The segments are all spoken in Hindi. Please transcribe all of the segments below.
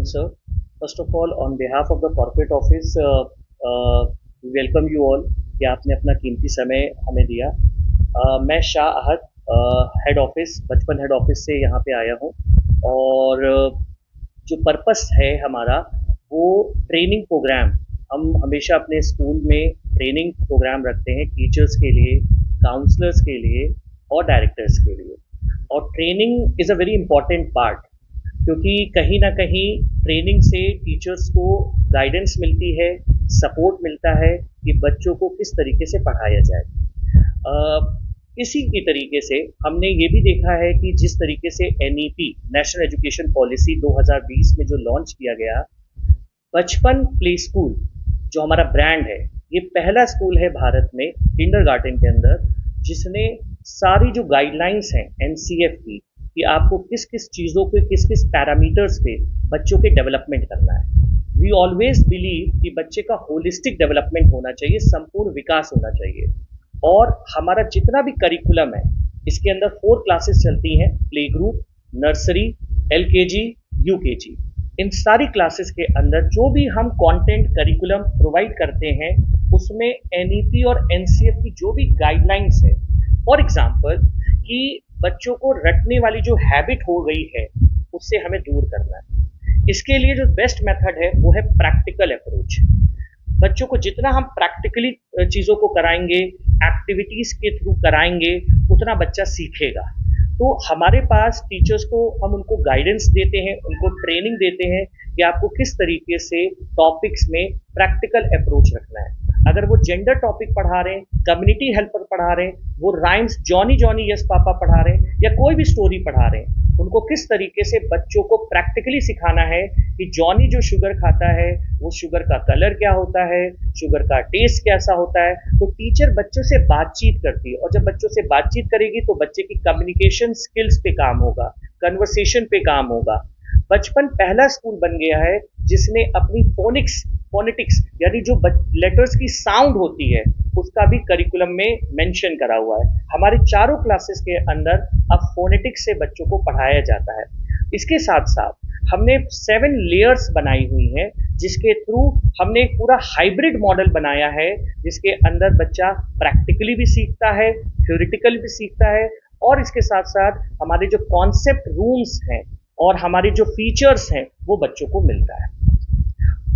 sir. First of all, on behalf of the corporate office, we welcome you all कि आपने अपना कीमती समय हमें दिया। मैं शाह अहद हेड ऑफिस बचपन हेड ऑफिस से यहाँ पे आया हूँ और जो पर्पस है हमारा वो ट्रेनिंग प्रोग्राम। हम हमेशा अपने स्कूल में ट्रेनिंग प्रोग्राम रखते हैं टीचर्स के लिए, काउंसलर्स के लिए और डायरेक्टर्स के लिए। और training is a very important part, क्योंकि कहीं ना कहीं ट्रेनिंग से टीचर्स को गाइडेंस मिलती है, सपोर्ट मिलता है कि बच्चों को किस तरीके से पढ़ाया जाए। इसी की तरीके से हमने ये भी देखा है कि जिस तरीके से एनईपी नेशनल एजुकेशन पॉलिसी 2020 में जो लॉन्च किया गया, बचपन प्ले स्कूल जो हमारा ब्रांड है, ये पहला स्कूल है भारत में किंडरगार्टन के अंदर जिसने सारी जो गाइडलाइंस हैं एनसीएफ की कि आपको किस किस चीज़ों पे, किस किस पैरामीटर्स पे बच्चों के डेवलपमेंट करना है। वी ऑलवेज बिलीव कि बच्चे का होलिस्टिक डेवलपमेंट होना चाहिए, संपूर्ण विकास होना चाहिए। और हमारा जितना भी करिकुलम है इसके अंदर 4 क्लासेस चलती हैं, play group, nursery, LKG, UKG. इन सारी क्लासेस के अंदर जो भी हम कंटेंट करिकुलम प्रोवाइड करते हैं उसमें एनईपी और एनसीएफ की जो भी गाइडलाइंस है, फॉर एग्जांपल कि बच्चों को रटने वाली जो हैबिट हो गई है उससे हमें दूर करना है। इसके लिए जो बेस्ट मेथड है वो है प्रैक्टिकल अप्रोच। बच्चों को जितना हम प्रैक्टिकली चीज़ों को कराएंगे, एक्टिविटीज़ के थ्रू कराएंगे, उतना बच्चा सीखेगा। तो हमारे पास टीचर्स को हम उनको गाइडेंस देते हैं, उनको ट्रेनिंग देते हैं कि आपको किस तरीके से टॉपिक्स में प्रैक्टिकल अप्रोच रखना है। अगर वो जेंडर टॉपिक पढ़ा रहे हैं, कम्युनिटी हेल्पर पढ़ा रहे हैं, वो rhymes Johnny Johnny yes papa पढ़ा रहे हैं या कोई भी स्टोरी पढ़ा रहे हैं, उनको किस तरीके से बच्चों को प्रैक्टिकली सिखाना है कि जॉनी जो शुगर खाता है वो शुगर का कलर क्या होता है, शुगर का टेस्ट कैसा होता है। तो टीचर बच्चों से बातचीत करती है और जब बच्चों से बातचीत करेगी तो बच्चे की कम्युनिकेशन स्किल्स पे काम होगा, कन्वर्सेशन पे काम होगा। बचपन पहला स्कूल बन गया है जिसने अपनी फोनेटिक्स यानी जो लेटर्स की साउंड होती है उसका भी करिकुलम में मेंशन करा हुआ है। हमारे चारों क्लासेस के अंदर अब फोनेटिक्स से बच्चों को पढ़ाया जाता है। इसके साथ साथ हमने 7 लेयर्स बनाई हुई हैं जिसके थ्रू हमने एक पूरा हाइब्रिड मॉडल बनाया है जिसके अंदर बच्चा प्रैक्टिकली भी सीखता है, थ्योरेटिकली भी सीखता है और इसके साथ साथ हमारे जो कॉन्सेप्ट रूम्स हैं और हमारे जो फीचर्स हैं वो बच्चों को मिलता है।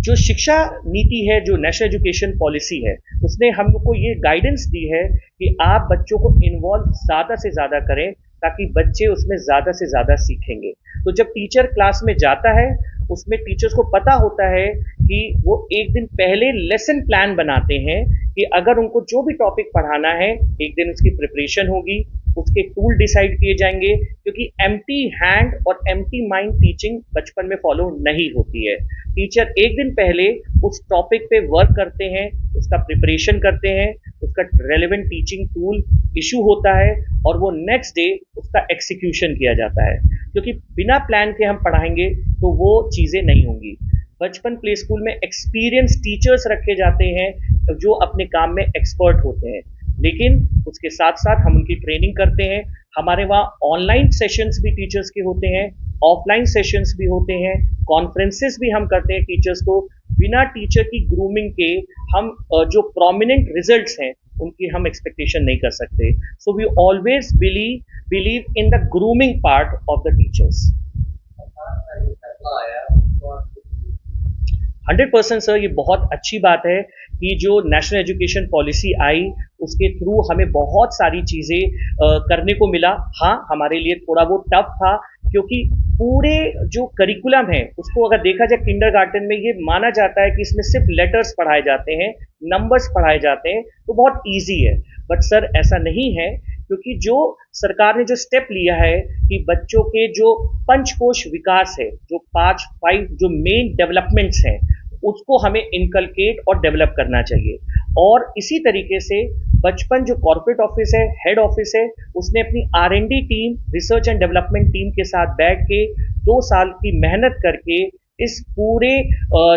जो शिक्षा नीति है, जो नेशनल एजुकेशन पॉलिसी है, उसने हम लोग को ये गाइडेंस दी है कि आप बच्चों को इन्वॉल्व ज़्यादा से ज़्यादा करें ताकि बच्चे उसमें ज़्यादा से ज़्यादा सीखेंगे। तो जब टीचर क्लास में जाता है उसमें टीचर्स को पता होता है कि वो एक दिन पहले लेसन प्लान बनाते हैं कि अगर उनको जो भी टॉपिक पढ़ाना है एक दिन उसकी प्रिपरेशन होगी, उसके टूल डिसाइड किए जाएंगे, क्योंकि एम्प्टी हैंड और एम्प्टी माइंड टीचिंग बचपन में फॉलो नहीं होती है। टीचर एक दिन पहले उस टॉपिक पे वर्क करते हैं, उसका प्रिपरेशन करते हैं, उसका रेलेवेंट टीचिंग टूल इशू होता है और वो नेक्स्ट डे उसका एग्जीक्यूशन किया जाता है। क्योंकि बिना प्लान के हम पढ़ाएंगे तो वो चीज़ें नहीं होंगी। बचपन प्ले स्कूल में एक्सपीरियंस टीचर्स रखे जाते हैं जो अपने काम में एक्सपर्ट होते हैं, लेकिन उसके साथ साथ हम उनकी ट्रेनिंग करते हैं। हमारे वहाँ ऑनलाइन सेशंस भी टीचर्स के होते हैं, ऑफलाइन सेशंस भी होते हैं, कॉन्फ्रेंसेस भी हम करते हैं टीचर्स को। बिना टीचर की ग्रूमिंग के हम जो प्रोमिनेंट रिजल्ट्स हैं उनकी हम एक्सपेक्टेशन नहीं कर सकते। So we always believe in the grooming part of the teachers. 100% sir, ये बहुत अच्छी बात है कि जो नेशनल एजुकेशन पॉलिसी आई उसके थ्रू हमें बहुत सारी चीज़ें करने को मिला। हाँ, हमारे लिए थोड़ा वो टफ था क्योंकि पूरे जो करिकुलम है उसको अगर देखा जाए किंडरगार्टन में ये माना जाता है कि इसमें सिर्फ लेटर्स पढ़ाए जाते हैं, नंबर्स पढ़ाए जाते हैं, तो बहुत ईजी है। बट सर ऐसा नहीं है, क्योंकि जो सरकार ने जो स्टेप लिया है कि बच्चों के जो पंचकोश विकास है, जो 5 जो मेन डेवलपमेंट्स हैं उसको हमें इनकलकेट और डेवलप करना चाहिए। और इसी तरीके से बचपन जो कॉर्पोरेट ऑफिस है, हेड ऑफिस है, उसने अपनी R&D team, research and development team के साथ बैठ के 2 साल की मेहनत करके इस पूरे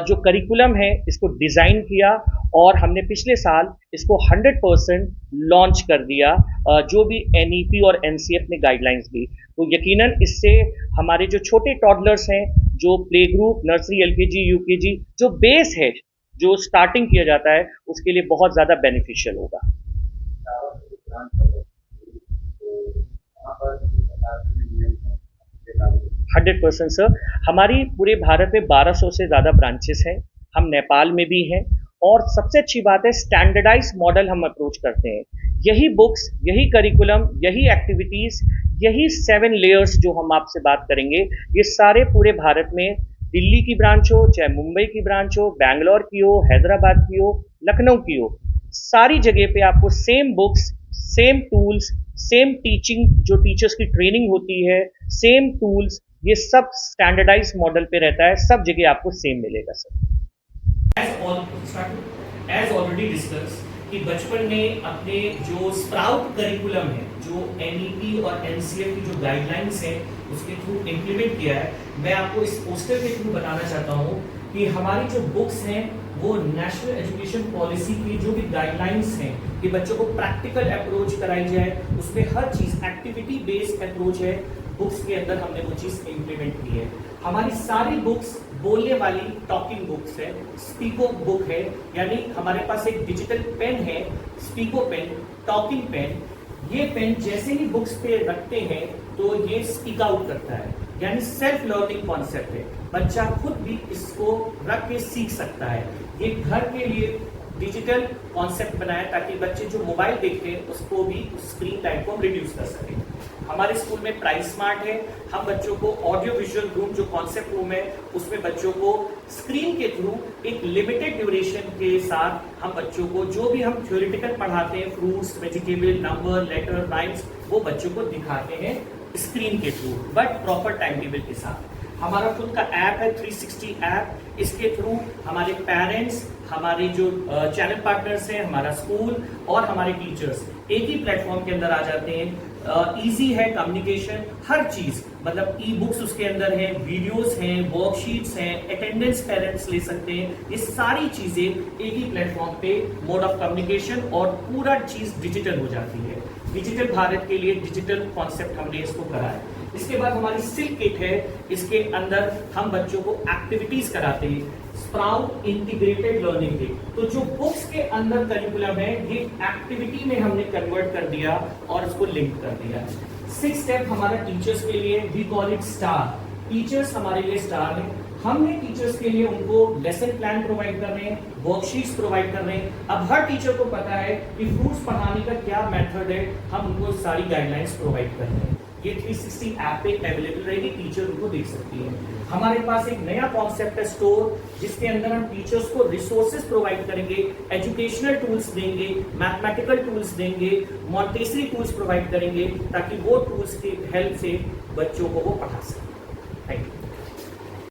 जो करिकुलम है इसको डिज़ाइन किया और हमने पिछले साल इसको 100% लॉन्च कर दिया, जो भी NEP और NCF ने गाइडलाइंस दी। तो यकीनन इससे हमारे जो छोटे टॉडलर्स हैं जो play group, nursery, LKG, UKG जो बेस है, जो स्टार्टिंग किया जाता है, उसके लिए बहुत ज़्यादा बेनिफिशियल होगा। 100% सर। हमारी पूरे भारत में 1200 से ज़्यादा ब्रांचेस हैं। हम नेपाल में भी हैं। और सबसे अच्छी बात है, स्टैंडर्डाइज मॉडल हम अप्रोच करते हैं। यही बुक्स, यही करिकुलम, यही एक्टिविटीज़, यही 7 लेयर्स जो हम आपसे बात करेंगे, ये सारे पूरे भारत में, दिल्ली की ब्रांच हो, चाहे मुंबई की ब्रांच हो, बैंगलोर की हो, हैदराबाद की हो, लखनऊ की हो, सारी जगह पे आपको same books, same tools, same teaching, जो टीचर्स की ट्रेनिंग होती है, सेम टूल्स, ये सब स्टैंडर्डाइज मॉडल पे रहता है। सब जगह आपको सेम मिलेगा सर। एज ऑलरेडी डिस्कस कि बचपन में अपने जो स्प्राउट करिकुलम है, जो एनईपी और एनसीएफ की जो गाइडलाइंस है, उसके थ्रू इम्प्लीमेंट किया है। मैं आपको इस पोस्टर के थ्रू बताना चाहता हूँ कि हमारी जो बुक्स हैं वो नेशनल एजुकेशन पॉलिसी की जो भी गाइडलाइंस हैं कि बच्चों को प्रैक्टिकल अप्रोच कराई जाए, उसमें हर चीज एक्टिविटी बेस्ड अप्रोच है। बुक्स के अंदर हमने वो चीज इम्प्लीमेंट की है। हमारी सारी बुक्स बोलने वाली टॉकिंग बुक्स है, स्पीको बुक है, यानी हमारे पास एक डिजिटल पेन है, स्पीको पेन, टॉकिंग पेन। ये पेन जैसे ही बुक्स पे रखते हैं तो ये स्पीक आउट करता है, यानी सेल्फ लर्निंग कॉन्सेप्ट है। बच्चा खुद भी इसको रख के सीख सकता है। ये घर के लिए डिजिटल कॉन्सेप्ट बनाया ताकि बच्चे जो मोबाइल देखते हैं उसको भी स्क्रीन टाइम को रिड्यूस कर सके। हमारे स्कूल में प्राइस स्मार्ट है। हम बच्चों को ऑडियो विजुअल रूम, जो कॉन्सेप्ट रूम है, उसमें बच्चों को स्क्रीन के थ्रू एक लिमिटेड ड्यूरेशन के साथ हम बच्चों को जो भी हम थ्योरेटिकल पढ़ाते हैं, fruits, vegetable, number, letter, rhymes, वो बच्चों को दिखाते हैं स्क्रीन के through, but proper time table के साथ। हमारा खुद का ऐप है 360 ऐप। इसके थ्रू हमारे पेरेंट्स, हमारे जो चैनल पार्टनर्स हैं, हमारा स्कूल और हमारे टीचर्स एक ही प्लेटफॉर्म के अंदर आ जाते हैं। इजी है कम्युनिकेशन, हर चीज, मतलब ई बुक्स उसके अंदर है, वीडियोस हैं, वर्कशीट्स हैं, अटेंडेंस पेरेंट्स ले सकते हैं। ये सारी चीजें एक ही प्लेटफॉर्म पे, मोड ऑफ कम्युनिकेशन, और पूरा चीज डिजिटल हो जाती है। डिजिटल भारत के लिए डिजिटल कॉन्सेप्ट हमने इसको करा है। इसके बाद हमारी सिल्क किट है। इसके अंदर हम बच्चों को एक्टिविटीज कराते हैं, स्प्राउट इंटीग्रेटेड लर्निंग किट। तो जो बुक्स के अंदर करिकुलम है, ये एक्टिविटी में हमने कन्वर्ट कर दिया और उसको लिंक कर दिया। 6 स्टेप हमारा टीचर्स के लिए, we call it star. Teachers हमारे लिए स्टार है। हमने टीचर्स के लिए उनको लेसन प्लान प्रोवाइड कर रहे हैं, वर्कशीट्स प्रोवाइड कर रहे हैं। अब हर टीचर को पता है कि फ्रूट्स पढ़ाने का क्या मेथड है, हम उनको सारी गाइडलाइंस प्रोवाइड कर रहे हैं। ये 360 ऐप पे अवेलेबल रहेगी, टीचर उनको देख सकती है। हमारे पास एक नया कॉन्सेप्ट है स्टोर, जिसके अंदर हम टीचर्स को रिसोर्सेज प्रोवाइड करेंगे, एजुकेशनल टूल्स देंगे, मैथमेटिकल टूल्स देंगे, मॉन्टेसरी टूल्स प्रोवाइड करेंगे, ताकि वो टूल्स की हेल्प से बच्चों को वो पढ़ा सकें। Thank you.